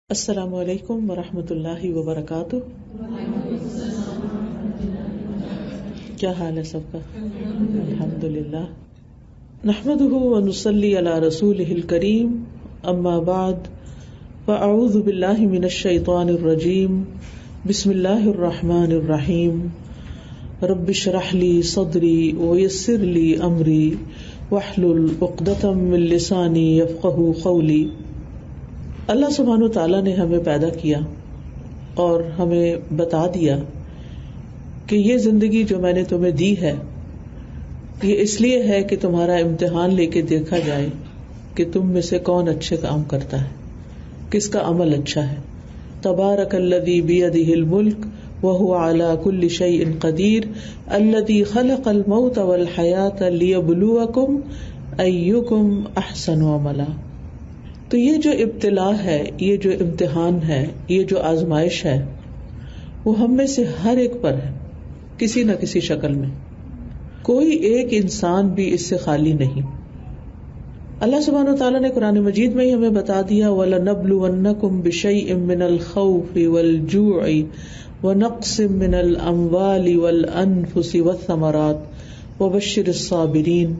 السلام علیکم ورحمۃ اللہ وبرکاتہ۔ کیا حال ہے سب کا؟ الحمدللہ، نحمده ونصلی علی رسولہ الکریم، اما بعد، فاعوذ باللہ من الشیطان الرجیم، بسم اللہ الرحمن الرحیم، رب اشرح لی صدری ویسر لی امری واحلل عقدۃ من لسانی یفقہوا قولی۔ اللہ سبحانہ و تعالیٰ نے ہمیں پیدا کیا اور ہمیں بتا دیا کہ یہ زندگی جو میں نے تمہیں دی ہے یہ اس لیے ہے کہ تمہارا امتحان لے کے دیکھا جائے کہ تم میں سے کون اچھے کام کرتا ہے، کس کا عمل اچھا ہے۔ تبارک الذی بیدہ الملک وہو علی کل شیء قدیر الذی خلق الموت والحیاۃ لیبلوکم ایکم احسن عملا۔ تو یہ جو ابتلا ہے، یہ جو امتحان ہے، یہ جو آزمائش ہے، وہ ہم میں سے ہر ایک پر ہے، کسی نہ کسی شکل میں۔ کوئی ایک انسان بھی اس سے خالی نہیں۔ اللہ سبحانہ وتعالیٰ نے قرآن مجید میں ہی ہمیں بتا دیا، وَلَنَبْلُوَنَّكُمْ بِشَيْءٍ مِّنَ الْخَوْفِ وَالْجُوعِ وَنَقْصٍ مِّنَ الْأَمْوَالِ وَالْأَنفُسِ وَالثَّمَرَاتِ وَبَشِّرِ الصَّابِرِينَ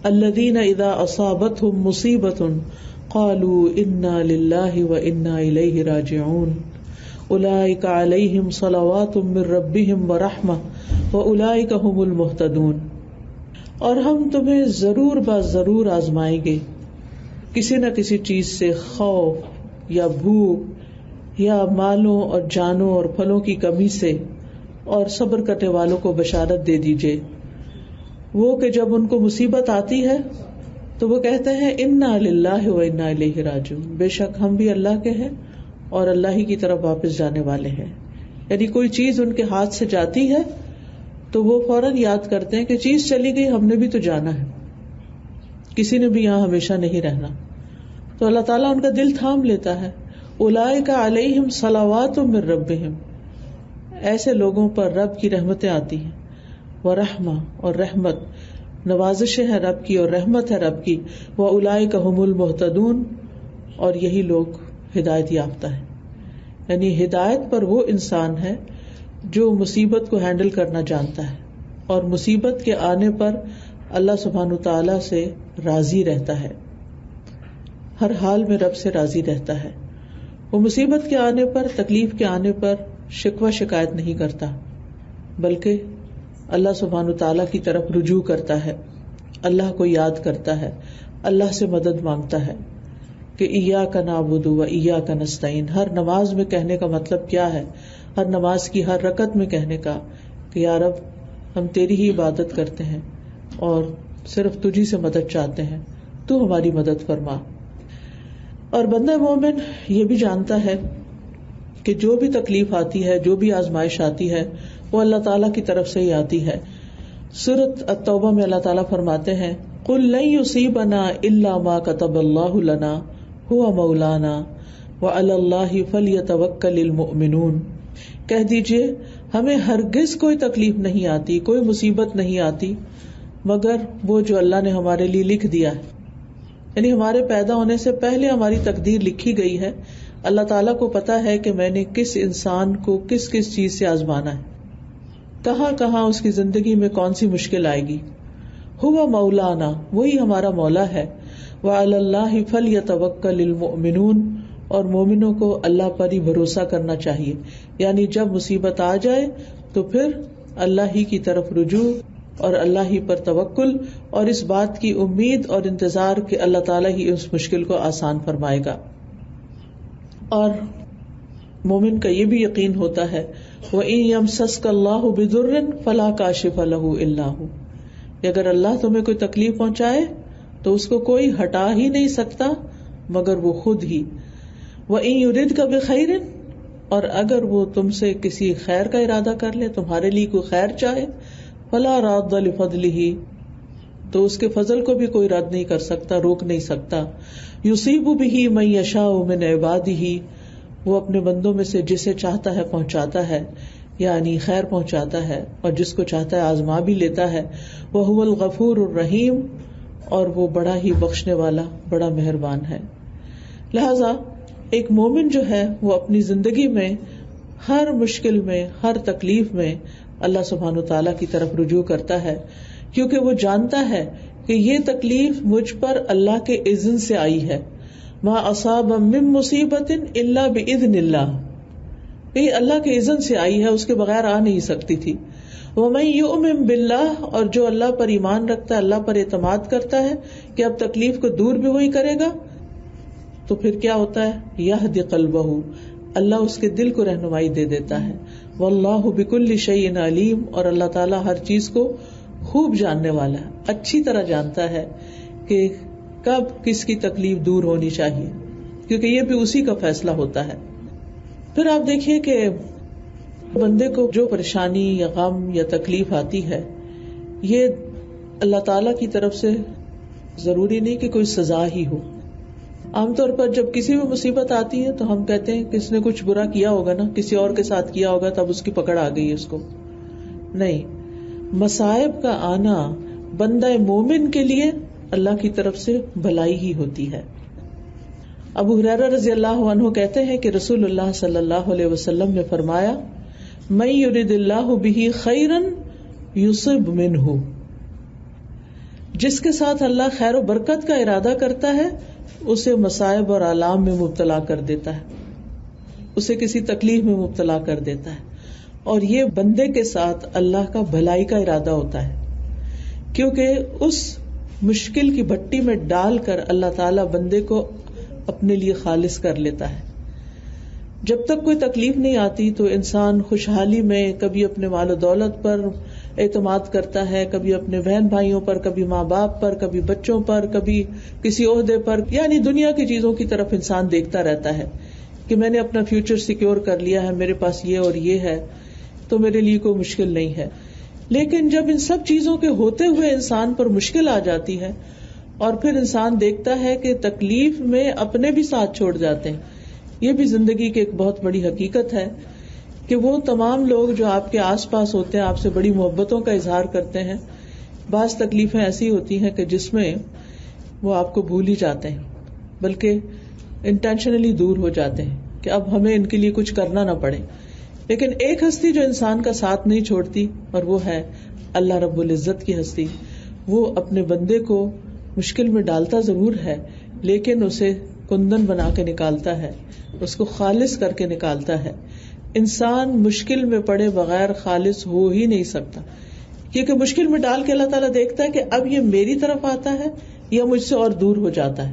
الَّذِينَ إِذَا أَصَابَتْهُمْ مُصِيبَةٌ قالوا انا للہ وانا الیہ راجعون اولئک علیہم صلوات من ربہم ورحمہ واولئک ھم المہتدون۔ اور ہم تمہیں ضرور ضرور آزمائیں گے کسی نہ کسی چیز سے، خوف یا بھوک یا مالوں اور جانوں اور پھلوں کی کمی سے، اور صبر کرنے والوں کو بشارت دے دیجئے وہ کہ جب ان کو مصیبت آتی ہے تو وہ کہتے ہیں انا للہ و انا الیہ راجعون، بے شک ہم بھی اللہ کے ہیں اور اللہ ہی کی طرف واپس جانے والے ہیں۔ یعنی کوئی چیز ان کے ہاتھ سے جاتی ہے تو وہ فوراً یاد کرتے ہیں کہ چیز چلی گئی، ہم نے بھی تو جانا ہے، کسی نے بھی یہاں ہمیشہ نہیں رہنا۔ تو اللہ تعالیٰ ان کا دل تھام لیتا ہے۔ اولئک علیہم صلوات من ربہم، ایسے لوگوں پر رب کی رحمتیں آتی ہیں، ورحمہ اور رحمت، نوازشیں ہے رب کی اور رحمت ہے رب کی، وَأُولَئِكَ هُمُ الْمُهْتَدُونَ، اور یہی لوگ ہدایت یافتہ ہیں۔ یعنی ہدایت پر وہ انسان ہے جو مصیبت کو ہینڈل کرنا جانتا ہے اور مصیبت کے آنے پر اللہ سبحانہ تعالیٰ سے راضی رہتا ہے، ہر حال میں رب سے راضی رہتا ہے۔ وہ مصیبت کے آنے پر، تکلیف کے آنے پر شکوہ شکایت نہیں کرتا، بلکہ اللہ سبحانہ تعالیٰ کی طرف رجوع کرتا ہے، اللہ کو یاد کرتا ہے، اللہ سے مدد مانگتا ہے کہ ایاک نعبد و ایاک نستعین۔ ہر نماز میں کہنے کا مطلب کیا ہے؟ ہر نماز کی ہر رکعت میں کہنے کا کہ یا رب ہم تیری ہی عبادت کرتے ہیں اور صرف تجھی سے مدد چاہتے ہیں، تو ہماری مدد فرما۔ اور بندہ مومن یہ بھی جانتا ہے کہ جو بھی تکلیف آتی ہے، جو بھی آزمائش آتی ہے، وہ اللہ تعالیٰ کی طرف سے ہی آتی ہے۔ سورۃ التوبہ میں اللہ تعالیٰ فرماتے ہیں، قُل لَن يُصِيبَنَا إِلَّا مَا كَتَبَ اللَّهُ لَنَا هُوَ مَوْلَانَا وَعَلَى اللَّهِ فَلْيَتَوَكَّلِ الْمُؤْمِنُونَ۔ کہہ دیجئے ہمیں ہرگز کوئی تکلیف نہیں آتی، کوئی مصیبت نہیں آتی مگر وہ جو اللہ نے ہمارے لیے لکھ دیا ہے۔ یعنی ہمارے پیدا ہونے سے پہلے ہماری تقدیر لکھی گئی ہے۔ اللہ تعالیٰ کو پتا ہے کہ میں نے کس انسان کو کس کس چیز سے آزمانا ہے، کہاں کہاں اس کی زندگی میں کون سی مشکل آئے گی۔ ہوا مولانا، وہی ہمارا مولا ہے۔ وعلی اللہ فلیتوکل المؤمنون، اور مومنوں کو اللہ پر ہی بھروسہ کرنا چاہیے۔ یعنی جب مصیبت آ جائے تو پھر اللہ ہی کی طرف رجوع اور اللہ ہی پر توکل، اور اس بات کی امید اور انتظار کہ اللہ تعالیٰ ہی اس مشکل کو آسان فرمائے گا۔ اور مومن کا یہ بھی یقین ہوتا ہے، وَإِن يَمْسَسْكَ اللَّهُ بِضُرٍّ فَلَا كَاشِفَ لَهُ إِلَّا هُوَ، اگر اللہ تمہیں کوئی تکلیف پہنچائے تو اس کو کوئی ہٹا ہی نہیں سکتا مگر وہ خود ہی۔ وَإِن يُرِدْكَ بِخَيْرٍ، اور اگر وہ تم سے کسی خیر کا ارادہ کر لے، تمہارے لیے کوئی خیر چاہے، فَلَا رَادَّ لِفَضْلِهِ، تو اس کے فضل کو بھی کوئی رد نہیں کر سکتا، روک نہیں سکتا۔ يُصِيبُ بِهِ مَن يَشَاءُ مِنْ عِبَادِهِ، وہ اپنے بندوں میں سے جسے چاہتا ہے پہنچاتا ہے، یعنی خیر پہنچاتا ہے، اور جس کو چاہتا ہے آزما بھی لیتا ہے۔ وَهُوَ الْغَفُورُ الرَّحِيمُ، اور وہ بڑا ہی بخشنے والا، بڑا مہربان ہے۔ لہذا ایک مومن جو ہے وہ اپنی زندگی میں ہر مشکل میں، ہر تکلیف میں اللہ سبحانہ وتعالیٰ کی طرف رجوع کرتا ہے، کیونکہ وہ جانتا ہے کہ یہ تکلیف مجھ پر اللہ کے اذن سے آئی ہے. ما اصاب من مصیبت الا باذن اللہ، یہ اللہ کے اذن سے آئی ہے، اس کے بغیر آ نہیں سکتی تھی. ومن یؤمن باللہ، اور جو اللہ پر ایمان رکھتا ہے، اللہ پر اعتماد کرتا ہے کہ اب تکلیف کو دور بھی وہی کرے گا، تو پھر کیا ہوتا ہے؟ یہدی قلبہ، اللہ اس کے دل کو رہنمائی دے دیتا ہے. واللہ بکل شیء علیم، اور اللہ تعالیٰ ہر چیز کو خوب جاننے والا ہے، اچھی طرح جانتا ہے کہ کب کس کی تکلیف دور ہونی چاہیے، کیونکہ یہ بھی اسی کا فیصلہ ہوتا ہے. پھر آپ دیکھیے کہ بندے کو جو پریشانی یا غم یا تکلیف آتی ہے، یہ اللہ تعالیٰ کی طرف سے ضروری نہیں کہ کوئی سزا ہی ہو. عام طور پر جب کسی بھی مصیبت آتی ہے تو ہم کہتے ہیں کہ اس نے کچھ برا کیا ہوگا نا، کسی اور کے ساتھ کیا ہوگا تب اس کی پکڑ آ گئی اس کو. نہیں، مصائب کا آنا بندہ مومن کے لیے اللہ کی طرف سے بھلائی ہی ہوتی ہے. ابو ہریرہ رضی اللہ عنہ کہتے ہیں کہ رسول اللہ صلی اللہ علیہ وسلم نے فرمایا، من یرد اللہ بہ خیرا یصب منہ، جس کے ساتھ اللہ خیر و برکت کا ارادہ کرتا ہے اسے مصائب اور آلام میں مبتلا کر دیتا ہے، اسے کسی تکلیف میں مبتلا کر دیتا ہے. اور یہ بندے کے ساتھ اللہ کا بھلائی کا ارادہ ہوتا ہے، کیونکہ اس مشکل کی بھٹی میں ڈال کر اللہ تعالیٰ بندے کو اپنے لیے خالص کر لیتا ہے. جب تک کوئی تکلیف نہیں آتی تو انسان خوشحالی میں کبھی اپنے مال و دولت پر اعتماد کرتا ہے، کبھی اپنے بہن بھائیوں پر، کبھی ماں باپ پر، کبھی بچوں پر، کبھی کسی عہدے پر، یعنی دنیا کی چیزوں کی طرف انسان دیکھتا رہتا ہے کہ میں نے اپنا فیوچر سیکیور کر لیا ہے، میرے پاس یہ اور یہ ہے تو میرے لیے کوئی مشکل نہیں ہے. لیکن جب ان سب چیزوں کے ہوتے ہوئے انسان پر مشکل آ جاتی ہے اور پھر انسان دیکھتا ہے کہ تکلیف میں اپنے بھی ساتھ چھوڑ جاتے ہیں. یہ بھی زندگی کی ایک بہت بڑی حقیقت ہے کہ وہ تمام لوگ جو آپ کے آس پاس ہوتے ہیں، آپ سے بڑی محبتوں کا اظہار کرتے ہیں، بعض تکلیفیں ایسی ہوتی ہیں کہ جس میں وہ آپ کو بھول ہی جاتے ہیں، بلکہ انٹینشنلی دور ہو جاتے ہیں کہ اب ہمیں ان کے لیے کچھ کرنا نہ پڑے. لیکن ایک ہستی جو انسان کا ساتھ نہیں چھوڑتی، اور وہ ہے اللہ رب العزت کی ہستی. وہ اپنے بندے کو مشکل میں ڈالتا ضرور ہے، لیکن اسے کندن بنا کے نکالتا ہے، اس کو خالص کر کے نکالتا ہے. انسان مشکل میں پڑے بغیر خالص ہو ہی نہیں سکتا، کیونکہ مشکل میں ڈال کے اللہ تعالیٰ دیکھتا ہے کہ اب یہ میری طرف آتا ہے یا مجھ سے اور دور ہو جاتا ہے.